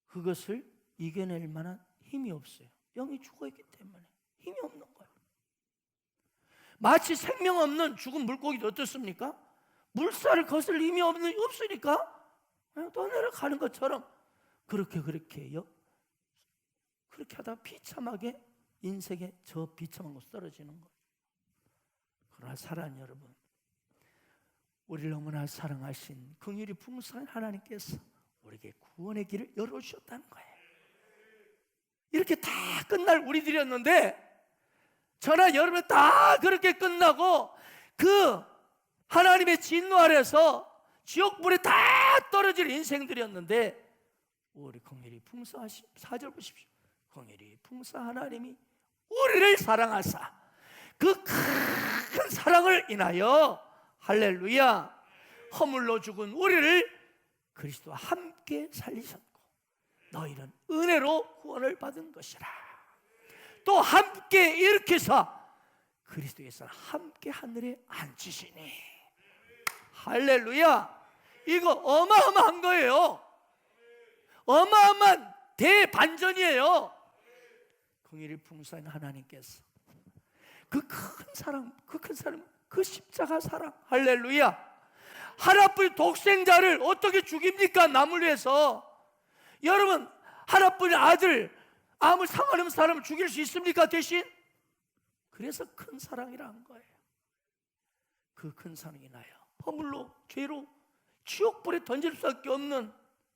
그것을 이겨낼 만한 힘이 없어요. 영이 죽어있기 때문에 힘이 없는 거예요. 마치 생명 없는 죽은 물고기도 어떻습니까? 물살을 거슬 힘이 없으니까 그냥 떠내려가는 것처럼 그렇게 해요. 그렇게 하다 비참하게 인생에 저 비참한 곳 떨어지는 거예요. 그러나 사랑하는 여러분, 우리를 너무나 사랑하신 긍휼이 풍성한 하나님께서 우리에게 구원의 길을 열어주셨다는 거예요. 이렇게 다 끝날 우리들이었는데 저나 여러분 다 그렇게 끝나고 그 하나님의 진노 아래서 지옥불에 다 떨어질 인생들이었는데 우리 긍휼이 풍성하신 4절 보십시오. 긍휼이 풍성한 하나님이 우리를 사랑하사 그 큰 사랑을 인하여 할렐루야 허물로 죽은 우리를 그리스도와 함께 살리셨고 너희는 은혜로 구원을 받은 것이라. 또 함께 일으켜서 그리스도에서 함께 하늘에 앉히시니. 할렐루야. 이거 어마어마한 거예요. 어마어마한 대반전이에요. 긍휼이 풍성한 하나님께서 그 큰 사랑, 그 십자가 사랑, 할렐루야. 하나뿐인 독생자를 어떻게 죽입니까? 남을 위해서. 여러분, 하나뿐인 아들 아무 상관없는 사람을 죽일 수 있습니까? 대신? 그래서 큰 사랑이라는 거예요. 그 큰 사랑이 나요. 허물로 죄로 지옥불에 던질 수밖에 없는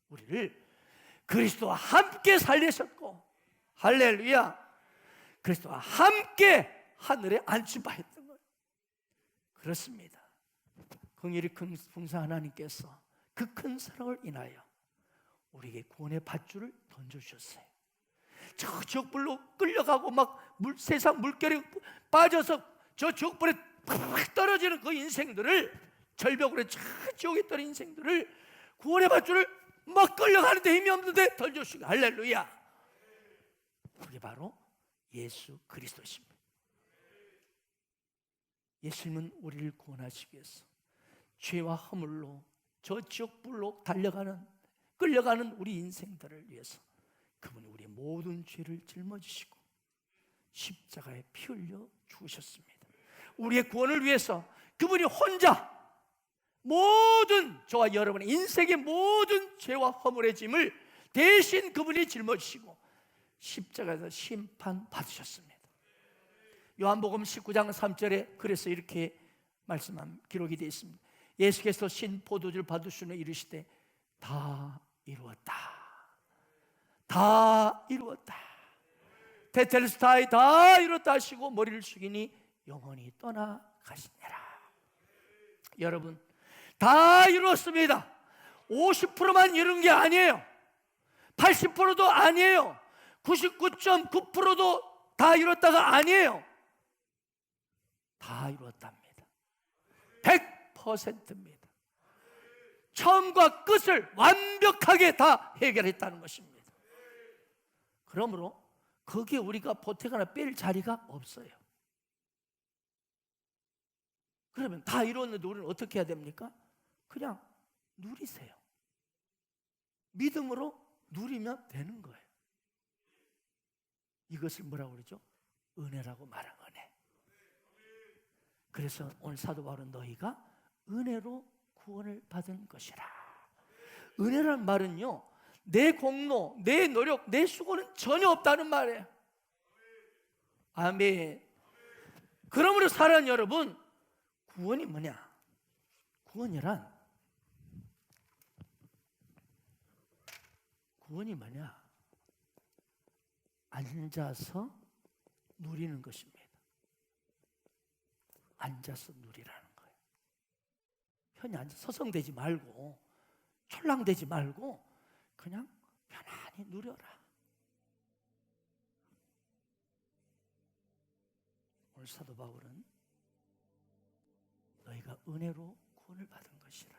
우리를 그리스도와 함께 살리셨고, 할렐루야, 그리스도와 함께 하늘에 앉히바 했던 거예요. 그렇습니다. 긍휼이 풍성한 하나님께서 그 큰 사랑을 인하여 우리에게 구원의 밧줄을 던져주셨어요. 저 지옥불로 끌려가고 막 세상 물결에 빠져서 저 지옥불에 팍 떨어지는 그 인생들을, 절벽으로 지옥에 떨어진 인생들을 구원의 밧줄을 막 끌려가는데 힘이 없는데 던져주시고, 할렐루야. 그게 바로 예수 그리스도십니다. 예수님은 우리를 구원하시기 위해서 죄와 허물로 저 지옥불로 끌려가는 우리 인생들을 위해서 그분이 우리의 모든 죄를 짊어지시고 십자가에 피 흘려 죽으셨습니다. 우리의 구원을 위해서 그분이 혼자 모든 저와 여러분의 인생의 모든 죄와 허물의 짐을 대신 그분이 짊어지시고 십자가에서 심판받으셨습니다. 요한복음 19장 3절에 그래서 이렇게 말씀한 기록이 되어 있습니다. 예수께서 신 포도주를 받으시며 이르시되 다 이루었다. 다 이루었다. 테텔스타이 다 이루었다 하시고 머리를 숙이니 영원히 떠나가시니라. 여러분, 다 이루었습니다. 50%만 이룬 게 아니에요. 80%도 아니에요. 99.9%도 다 이뤘다가 아니에요. 다 이루었답니다. 100%입니다. 처음과 끝을 완벽하게 다 해결했다는 것입니다. 그러므로 거기에 우리가 보태거나 뺄 자리가 없어요. 그러면 다 이루었는데 우리는 어떻게 해야 됩니까? 그냥 누리세요. 믿음으로 누리면 되는 거예요. 이것을 뭐라고 그러죠? 은혜라고 말한 은혜. 그래서 오늘 사도 바울은 너희가 은혜로 구원을 받은 것이라. 은혜라는 말은요, 내 공로, 내 노력, 내 수고는 전혀 없다는 말이에요. 아멘. 그러므로 사랑하는 여러분, 구원이 뭐냐? 구원이 뭐냐? 앉아서 누리는 것입니다. 앉아서 누리라는 거예요. 편히 앉아 서성대지 말고 촐랑대지 말고 그냥 편안히 누려라. 오늘 사도 바울은 너희가 은혜로 구원을 받은 것이라.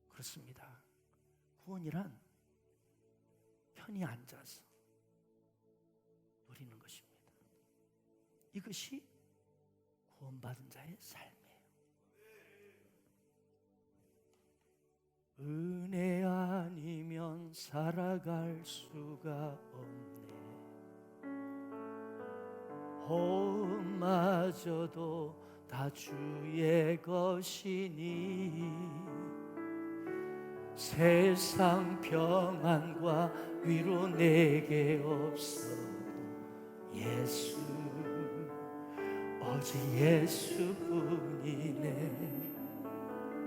그렇습니다. 구원이란 편히 앉아서 누리는 것입니다. 이것이 구원받은 자의 삶이에요. 은혜 아니면 살아갈 수가 없네. 호흡마저도 다 주의 것이니 세상 평안과 위로 내게 없어도 예수, 오직 예수뿐이네.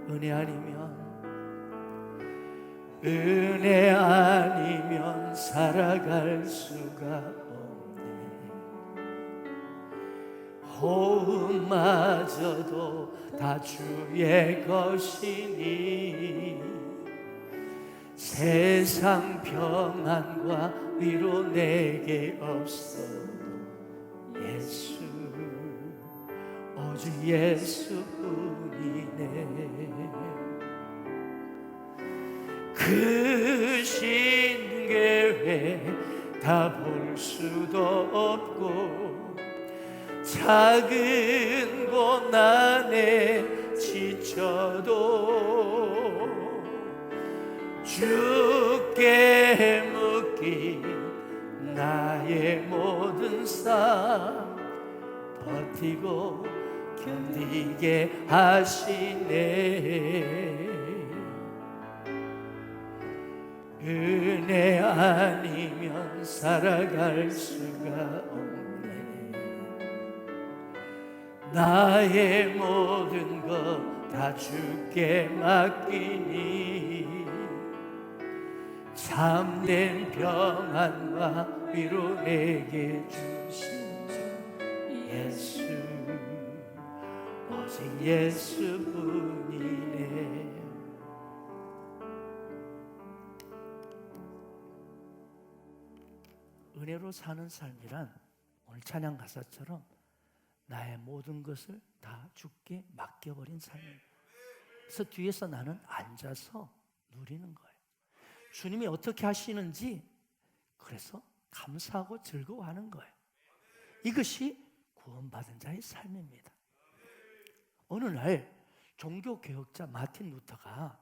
은혜 아니면 살아갈 수가 없네. 호흡마저도 다 주의 것이니 세상 평안과 위로 내게 없어도 예수, 오직 예수뿐이네. 그 신계회 다 볼 수도 없고 작은 곳 안에 지쳐도 주께 묶인 나의 모든 삶 버티고 견디게 하시네. 은혜 아니면 살아갈 수가 없네. 나의 모든 것 다 주께 맡기니 참된 평안과 위로 내게 주신 주 예수, 오직 예수뿐이네. 은혜로 사는 삶이란 오늘 찬양 가사처럼 나의 모든 것을 다 주께 맡겨버린 삶입니다. 그래서 뒤에서 나는 앉아서 누리는 거예요. 주님이 어떻게 하시는지 그래서 감사하고 즐거워하는 거예요. 이것이 구원받은 자의 삶입니다. 어느 날 종교개혁자 마틴 루터가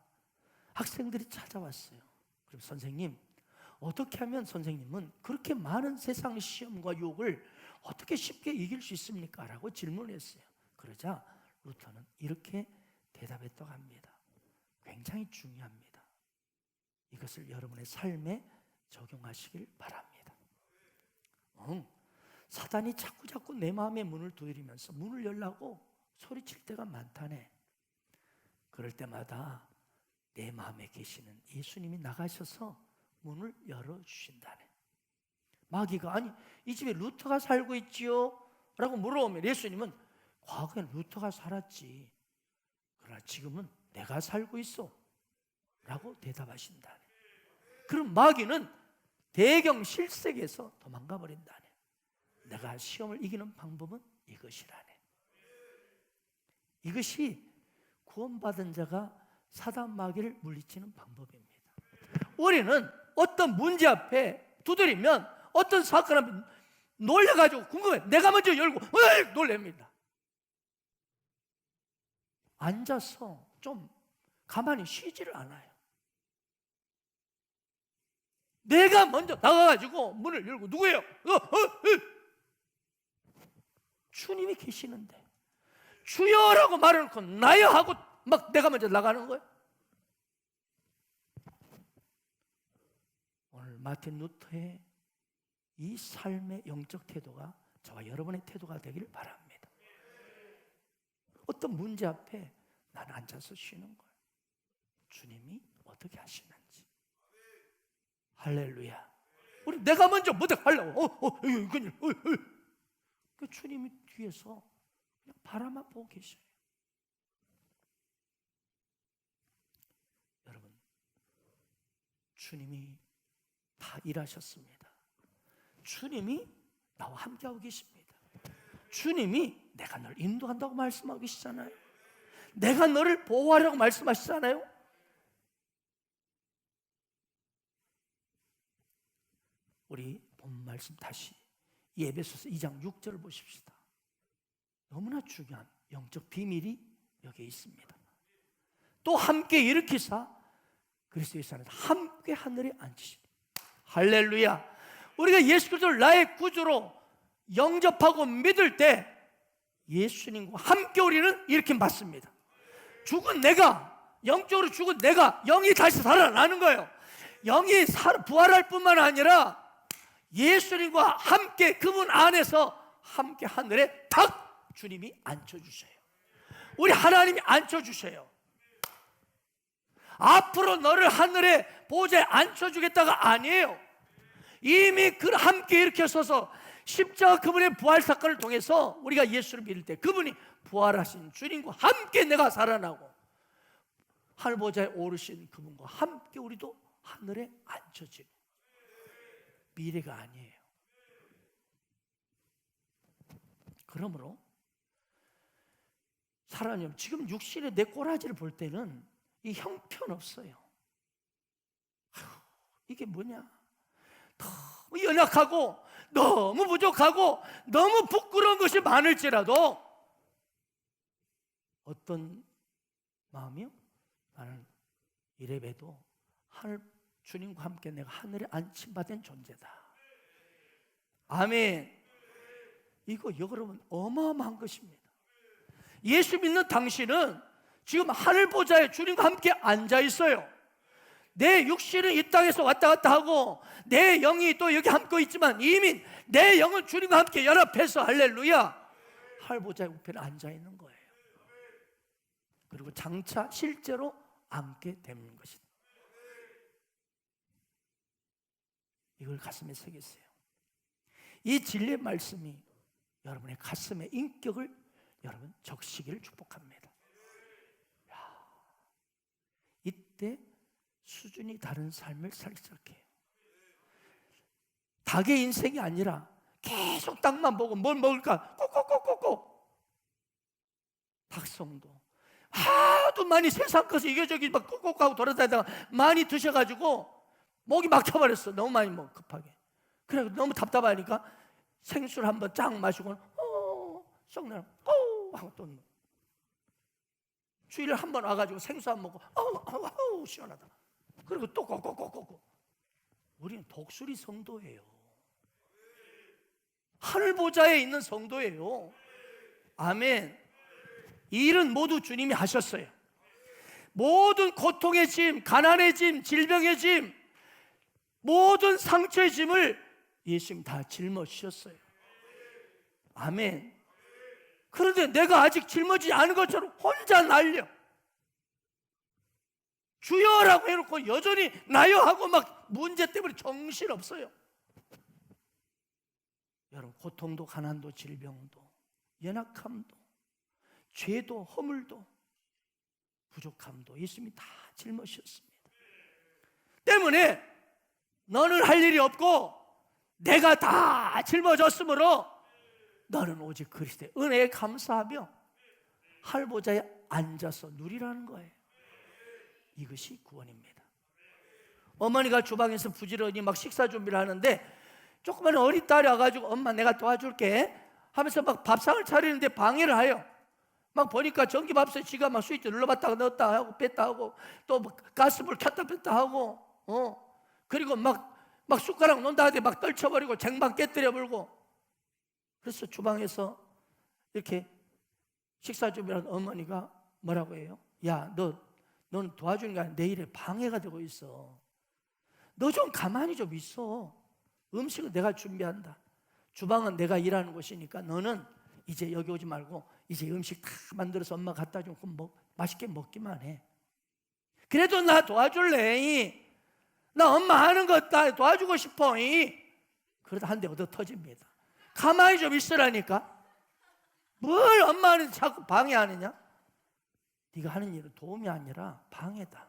학생들이 찾아왔어요. 그럼 선생님, 어떻게 하면 선생님은 그렇게 많은 세상 시험과 유혹을 어떻게 쉽게 이길 수 있습니까? 라고 질문했어요. 그러자 루터는 이렇게 대답했다고 합니다. 굉장히 중요합니다. 이것을 여러분의 삶에 적용하시길 바랍니다. 사단이 자꾸 내 마음의 문을 두드리면서 문을 열라고 소리칠 때가 많다네. 그럴 때마다 내 마음에 계시는 예수님이 나가셔서 문을 열어주신다네. 마귀가 아니 이 집에 루터가 살고 있지요? 라고 물어보면 예수님은 과거엔 루터가 살았지, 그러나 지금은 내가 살고 있어 라고 대답하신다네. 그럼 마귀는 대경 실색에서 도망가 버린다네. 내가 시험을 이기는 방법은 이것이라네. 이것이 구원받은 자가 사단 마귀를 물리치는 방법입니다. 우리는 어떤 문제 앞에 두드리면 어떤 사건 앞에 놀래가지고 궁금해. 내가 먼저 열고 놀랍니다. 앉아서 좀 가만히 쉬지를 않아요. 내가 먼저 나가가지고 문을 열고 누구예요? 주님이 계시는데 주여라고 말해놓고 나여 하고 막 내가 먼저 나가는 거예요. 오늘 마틴 루터의 이 삶의 영적 태도가 저와 여러분의 태도가 되기를 바랍니다. 어떤 문제 앞에 나는 앉아서 쉬는 거예요. 주님이 어떻게 하시는지. 할렐루야. 우리 내가 먼저 뭐든 하려고 그 주님이 뒤에서 그냥 바라만 보고 계셔요. 여러분, 주님이 다 일하셨습니다. 주님이 나와 함께하고 계십니다. 주님이 내가 너를 인도한다고 말씀하고 계시잖아요. 내가 너를 보호하라고 말씀하시잖아요. 우리 본 말씀 다시 에베소서 2장 6절을 보십시다. 너무나 중요한 영적 비밀이 여기에 있습니다. 또 함께 일으키사 그리스도의 안에서 함께 하늘에 앉히시니. 할렐루야. 우리가 예수 그리스도를 나의 구주로 영접하고 믿을 때 예수님과 함께 우리는 일으킴 받습니다. 죽은 내가, 영적으로 죽은 내가 영이 다시 살아나는 거예요. 영이 부활할 뿐만 아니라 예수님과 함께 그분 안에서 함께 하늘에 탁 주님이 앉혀주셔요. 우리 하나님이 앉혀주셔요. 앞으로 너를 하늘에 보좌에 앉혀주겠다가 아니에요. 이미 그 함께 일으켜서서 십자가 그분의 부활 사건을 통해서 우리가 예수를 믿을 때 그분이 부활하신 주님과 함께 내가 살아나고 하늘 보좌에 오르신 그분과 함께 우리도 하늘에 앉혀지고 미래가 아니에요. 그러므로 사랑하님, 지금 육신의 내 꼬라지를 볼 때는 이 형편없어요. 이게 뭐냐? 너무 연약하고 너무 부족하고 너무 부끄러운 것이 많을지라도 어떤 마음이요? 나는 이래봬도 하늘 주님과 함께 내가 하늘에 안침받은 존재다. 아멘. 이거 여러분 어마어마한 것입니다. 예수 믿는 당신은 지금 하늘 보좌에 주님과 함께 앉아 있어요. 내 육신은 이 땅에서 왔다 갔다 하고 내 영이 또 여기 함께 있지만 이미 내 영은 주님과 함께 연합해서 할렐루야 하늘 보좌의 우편에 앉아 있는 거예요. 그리고 장차 실제로 앉게 되는 것이다. 이걸 가슴에 새기세요. 이 진리의 말씀이 여러분의 가슴의 인격을 여러분 적시기를 축복합니다. 이때 수준이 다른 삶을 살기 시작해요. 닭의 인생이 아니라 계속 땅만 보고 뭘 먹을까 꼭꼭꼭꼭꼭. 닭성도 하도 많이 세상 것을 이겨저기 막 꼭꼭하고 돌아다니다가 많이 드셔가지고 목이 막혀버렸어. 너무 많이 먹어 급하게. 그래 너무 답답하니까 생수를 한번 쫙 마시고는 썩나 하고 또 주일에 한 번 와가지고 생수 한 번 먹고 시원하다. 그리고 또 꼭꼭꼭꼭. 우리는 독수리 성도예요. 하늘 보좌에 있는 성도예요. 아멘. 이 일은 모두 주님이 하셨어요. 모든 고통의 짐, 가난의 짐, 질병의 짐, 모든 상처의 짐을 예수님 다 짊어지셨어요. 아멘. 그런데 내가 아직 짊어지지 않은 것처럼 혼자 날려 주여라고 해놓고 여전히 나요 하고 막 문제 때문에 정신없어요. 여러분 고통도 가난도 질병도 연약함도 죄도 허물도 부족함도 예수님이 다 짊어지셨습니다. 때문에 너는 할 일이 없고 내가 다 짊어졌으므로 너는 오직 그리스도의 은혜에 감사하며 하늘 보좌에 앉아서 누리라는 거예요. 이것이 구원입니다. 어머니가 주방에서 부지런히 막 식사 준비를 하는데 조그만 어린 딸이 와가지고 엄마 내가 도와줄게 하면서 막 밥상을 차리는데 방해를 해요. 막 보니까 전기밥솥에 지가 막 스위치 눌러봤다가 넣었다 하고 뺐다 하고 또 가스불 켰다 뺐다 하고 그리고 막 숟가락 놓는다 하더니 막 떨쳐버리고 쟁반 깨뜨려 버리고. 그래서 주방에서 이렇게 식사 준비하는 어머니가 뭐라고 해요? 야, 너는 도와주는 게 아니라 내 일에 방해가 되고 있어. 너 좀 가만히 좀 있어. 음식은 내가 준비한다. 주방은 내가 일하는 곳이니까 너는 이제 여기 오지 말고 이제 음식 다 만들어서 엄마가 갖다 주면 맛있게 먹기만 해. 그래도 나 도와줄래? 나 엄마 하는 거 다 도와주고 싶어. 그러다 한 대 얻어 터집니다. 가만히 좀 있으라니까. 뭘 엄마는 자꾸 방해하느냐? 네가 하는 일은 도움이 아니라 방해다.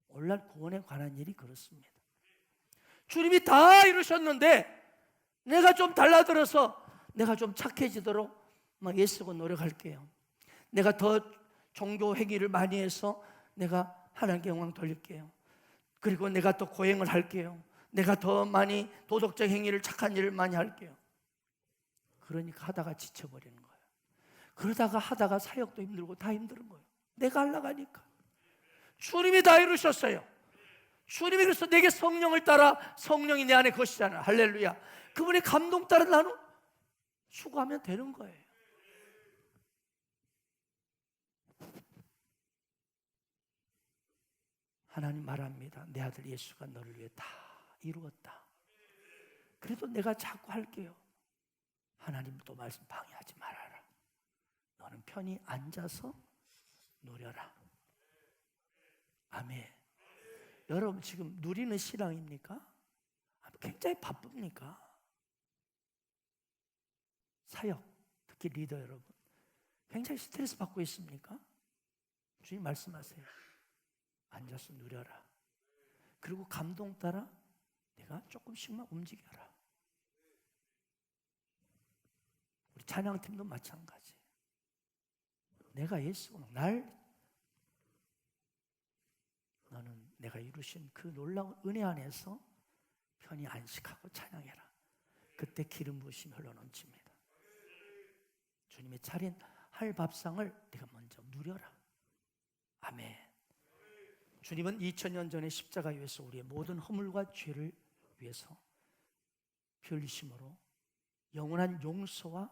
오늘날 구원에 관한 일이 그렇습니다. 주님이 다 이루셨는데 내가 좀 달라들어서 내가 좀 착해지도록 막 애쓰고 노력할게요. 내가 더 종교 행위를 많이 해서 내가 하나님께 영광 돌릴게요. 그리고 내가 더 고행을 할게요. 내가 더 많이 도덕적 행위를, 착한 일을 많이 할게요. 그러니까 하다가 지쳐버리는 거예요. 그러다가 하다가 사역도 힘들고 다 힘든 거예요. 내가 하려고 하니까. 주님이 다 이루셨어요. 주님이 그래서 내게 성령을 따라, 성령이 내 안에 거시잖아요. 할렐루야. 그분의 감동 따라 나는 수고하면 되는 거예요. 하나님 말합니다. 내 아들 예수가 너를 위해 다 이루었다. 그래도 내가 자꾸 할게요. 하나님 또 말씀 방해하지 말아라. 너는 편히 앉아서 누려라. 아멘. 여러분 지금 누리는 신앙입니까? 굉장히 바쁩니까? 사역, 특히 리더 여러분 굉장히 스트레스 받고 있습니까? 주님 말씀하세요. 앉아서 누려라. 그리고 감동 따라 내가 조금씩만 움직여라. 우리 찬양팀도 마찬가지. 내가 예수, 너는 내가 이루신 그 놀라운 은혜 안에서 편히 안식하고 찬양해라. 그때 기름 부으심이 흘러넘칩니다. 주님의 차린 할 밥상을 네가 먼저 누려라. 아멘. 주님은 2000년 전에 십자가에 위해서 우리의 모든 허물과 죄를 위해서 피 흘리심으로 영원한 용서와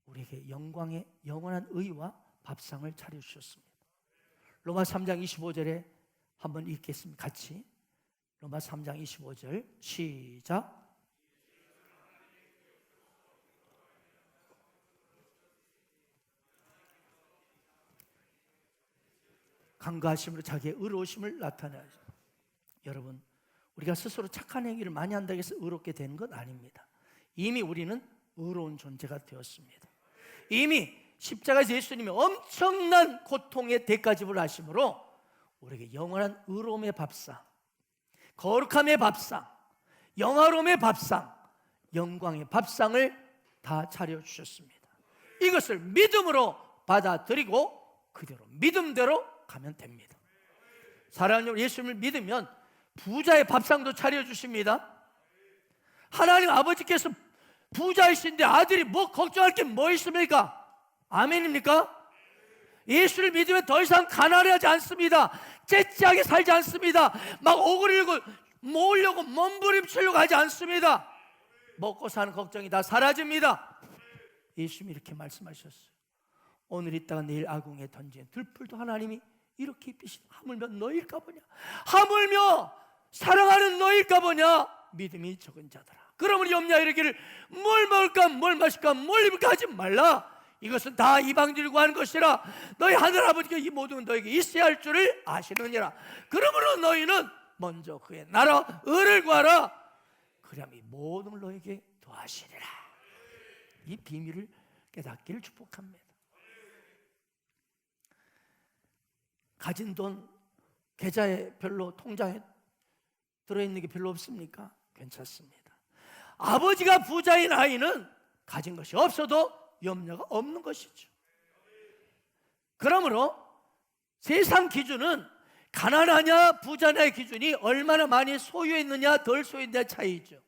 우리에게 영광의 영원한 의와 밥상을 차려주셨습니다. 로마 3장 25절에 한번 읽겠습니다. 같이. 로마 3장 25절 시작. 간과하심으로 자기의 의로우심을 나타내야죠. 여러분, 우리가 스스로 착한 행위를 많이 한다고 해서 의롭게 되는 건 아닙니다. 이미 우리는 의로운 존재가 되었습니다. 이미 십자가에서 예수님이 엄청난 고통의 대가집을 하심으로 우리에게 영원한 의로움의 밥상, 거룩함의 밥상, 영화로움의 밥상, 영광의 밥상을 다 차려주셨습니다. 이것을 믿음으로 받아들이고 그대로 믿음대로 가면 됩니다. 사랑하는 예수님을 믿으면 부자의 밥상도 차려주십니다. 하나님 아버지께서 부자이신데 아들이 뭐 걱정할 게 뭐 있습니까? 아멘입니까? 예수를 믿으면 더 이상 가난하지 않습니다. 째째하게 살지 않습니다. 막 오그리고 모으려고 몸부림치려고 하지 않습니다. 먹고 사는 걱정이 다 사라집니다. 예수님이 이렇게 말씀하셨어요. 오늘 있다가 내일 아궁에 던진 들풀도 하나님이 이렇게 입히시다. 하물며 너일까 보냐? 하물며 사랑하는 너일까 보냐? 믿음이 적은 자들아. 그러므로 염려 이르기를 뭘 먹을까 뭘 마실까 뭘 입을까 하지 말라. 이것은 다 이방인들과 하는 것이라. 너희 하늘아버지가 이 모든 너에게 있어야 할 줄을 아시느니라. 그러므로 너희는 먼저 그의 나라 의를 구하라. 그리하면 이 모든 걸 너에게 더하시리라. 이 비밀을 깨닫기를 축복합니다. 가진 돈 계좌에 별로, 통장에 들어있는 게 별로 없습니까? 괜찮습니다. 아버지가 부자인 아이는 가진 것이 없어도 염려가 없는 것이죠. 그러므로 세상 기준은 가난하냐 부자냐의 기준이 얼마나 많이 소유했느냐 덜 소유했느냐 차이죠.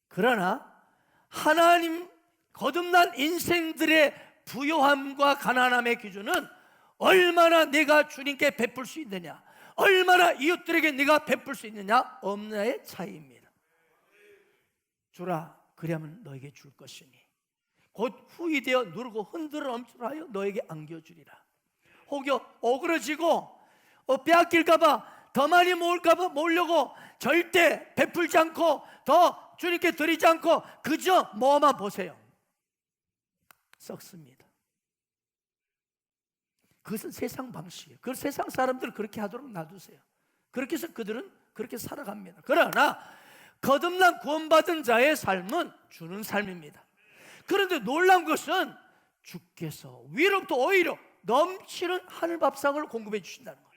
그러나 하나님 거듭난 인생들의 부요함과 가난함의 기준은 얼마나 내가 주님께 베풀 수 있느냐, 얼마나 이웃들에게 내가 베풀 수 있느냐 없느냐의 차이입니다. 주라 그리하면 너에게 줄 것이니 곧 후이되어 누르고 흔들어 넘치하여 너에게 안겨주리라. 혹여 오그러지고 빼앗길까봐 더 많이 모을까봐 모으려고 절대 베풀지 않고 더 주님께 드리지 않고 그저 모아만 보세요. 썩습니다. 그것은 세상 방식이에요. 그 세상 사람들은 그렇게 하도록 놔두세요. 그렇게 해서 그들은 그렇게 살아갑니다. 그러나 거듭난 구원받은 자의 삶은 주는 삶입니다. 그런데 놀라운 것은 주께서 위로부터 오히려 넘치는 하늘 밥상을 공급해 주신다는 거예요.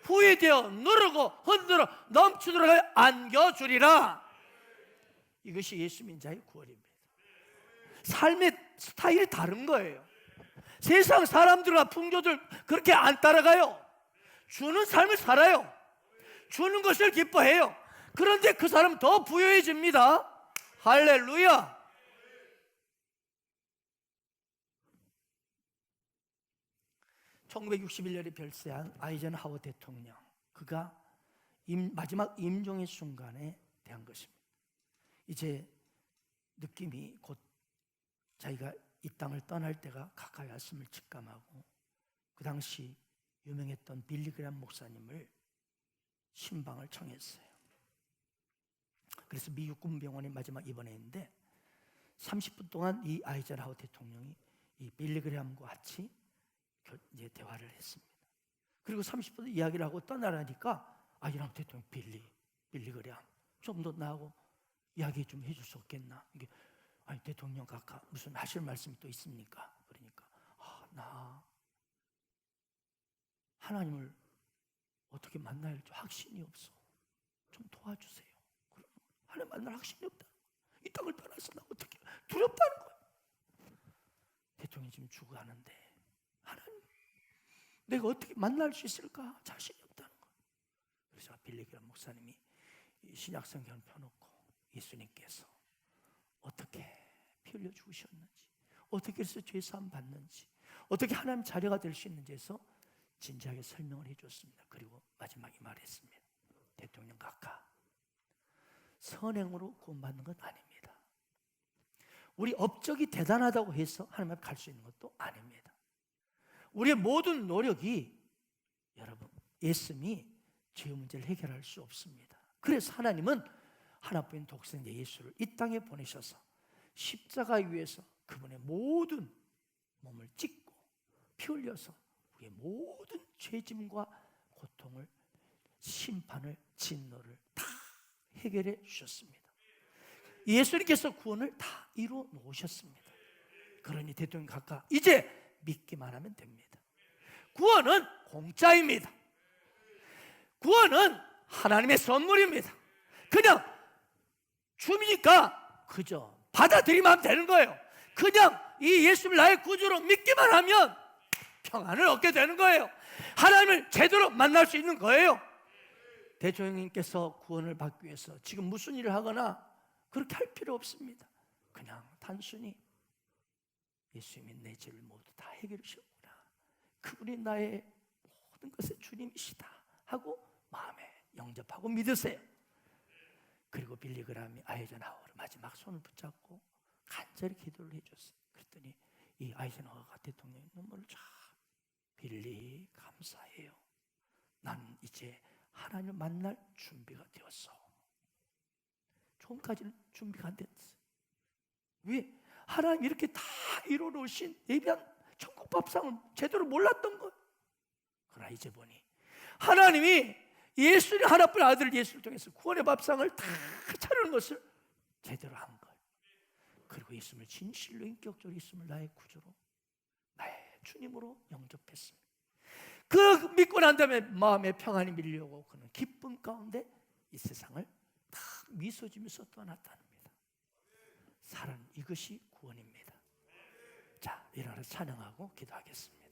후회되어 누르고 흔들어 넘치도록 안겨주리라. 이것이 예수 믿는 자의 구원입니다. 삶의 스타일이 다른 거예요. 세상 사람들과 풍조들 그렇게 안 따라가요. 주는 삶을 살아요. 주는 것을 기뻐해요. 그런데 그 사람은 더 부유해집니다. 할렐루야. (1961년에) 별세한 아이젠하워 대통령, 그가 마지막 임종의 순간에 대한 것입니다. 이제 느낌이 곧 자기가 이 땅을 떠날 때가 가까이 왔음을 직감하고, 그 당시 유명했던 빌리 그레이엄 목사님을 신방을 청했어요. 그래서 미 육군병원에 마지막 입원했는데 30분 동안 이 아이젠하워 대통령이 이 빌리 그레이엄과 같이 이제 대화를 했습니다. 그리고 30분 이야기를 하고 떠나라니까 아이젠하워 대통령, 빌리 그레이엄 좀 더 나하고 이야기 좀 해줄 수 없겠나? 이게, 아니 대통령 각하 무슨 하실 말씀이 또 있습니까? 그러니까 나 하나님을 어떻게 만나야 할지 확신이 없어. 좀 도와주세요. 그럼 하나님 만날 확신이 없다. 이 땅을 떠나서 나 어떻게 두렵다는 거야. 대통령이 지금 죽어가는데 하나님 내가 어떻게 만날 수 있을까? 자신이 없다는 거야. 그래서 빌리 그레이엄 목사님이 신약 성경을 펴놓고 예수님께서 어떻게 피 흘려 죽으셨는지, 어떻게 해서 죄사함 받는지, 어떻게 하나님 자녀가 될 수 있는지 해서 진지하게 설명을 해줬습니다. 그리고 마지막에 말했습니다. 대통령 각하, 선행으로 구원받는 건 아닙니다. 우리 업적이 대단하다고 해서 하나님 앞에 갈 수 있는 것도 아닙니다. 우리의 모든 노력이, 여러분, 예수님이 죄 문제를 해결할 수 없습니다. 그래서 하나님은 하나뿐인 독생자 예수를 이 땅에 보내셔서 십자가 위에서 그분의 모든 몸을 찢고 피 흘려서 우리의 모든 죄짐과 고통을, 심판을, 진노를 다 해결해 주셨습니다. 예수님께서 구원을 다 이루어 놓으셨습니다. 그러니 대통령 각하, 이제 믿기만 하면 됩니다. 구원은 공짜입니다. 구원은 하나님의 선물입니다. 그냥 주니까 그저 받아들이면 되는 거예요. 그냥 이 예수를 나의 구주로 믿기만 하면 평안을 얻게 되는 거예요. 하나님을 제대로 만날 수 있는 거예요. 대통령님께서 구원을 받기 위해서 지금 무슨 일을 하거나 그렇게 할 필요 없습니다. 그냥 단순히 예수님이 내 죄를 모두 다 해결해 주셨구나, 그분이 나의 모든 것의 주님이시다 하고 마음에 영접하고 믿으세요. 그리고 빌리 그레이엄이 아이젠하워를 마지막 손을 붙잡고 간절히 기도를 해줬어요. 그랬더니 이 아이젠하워가 대통령의 눈물을 쫙, 빌리 감사해요. 난 이제 하나님을 만날 준비가 되었어. 조금까지는 준비가 안 됐어요. 왜? 하나님 이렇게 다 이뤄놓으신 예비한 천국 밥상은 제대로 몰랐던 거예요. 그러나 이제 보니 하나님이 예수님 하나뿐인 아들 예수를 통해서 구원의 밥상을 다 차리는 것을 제대로 한 거예요. 그리고 예수님을 진실로 인격적으로 예수님을 나의 구주로, 나의 주님으로 영접했습니다. 그 믿고 난 다음에 마음에 평안이 밀려오고 그는 기쁨 가운데 이 세상을 다 미소 지면서 떠났답니다. 사랑, 이것이 구원입니다. 자, 일어나서 찬양하고 기도하겠습니다.